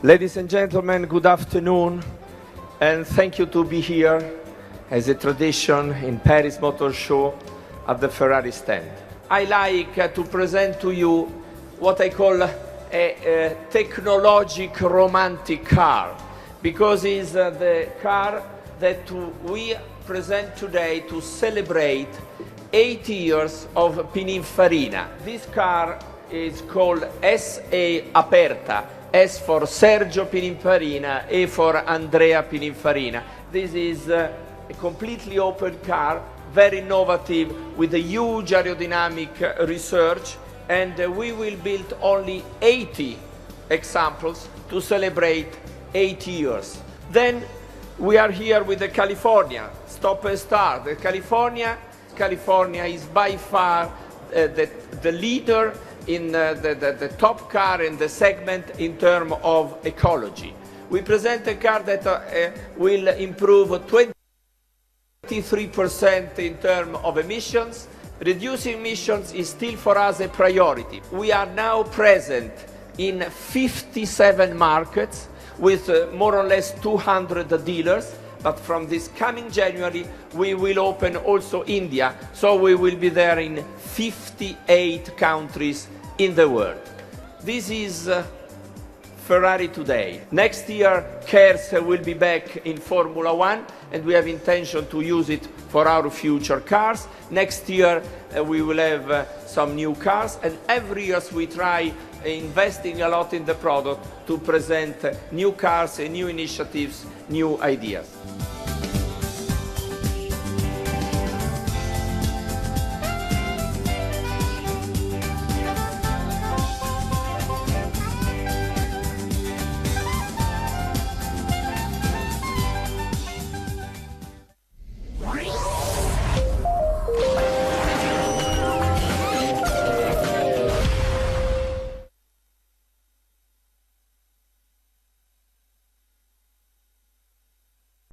Ladies and gentlemen, good afternoon, and thank you to be here as a tradition in Paris Motor Show at the Ferrari stand. I like to present to you what I call a technologic romantic car, because it's the car that we present today to celebrate 80 years of Pininfarina. This car is called SA Aperta, S for Sergio Pininfarina, A for Andrea Pininfarina. This is a completely open car, very innovative, with a huge aerodynamic research, and we will build only 80 examples to celebrate 80 years. Then we are here with the California, stop and start. The California is by far the leader in the top car in the segment in terms of ecology. We present a car that will improve 23% in terms of emissions. Reducing emissions is still for us a priority. We are now present in 57 markets with more or less 200 dealers, but from this coming January we will open also India, so we will be there in 58 countries in the world. This is Ferrari today. Next year, cars will be back in Formula One, and we have intention to use it for our future cars. Next year, we will have some new cars, and every year we try investing a lot in the product to present new cars and new initiatives, new ideas.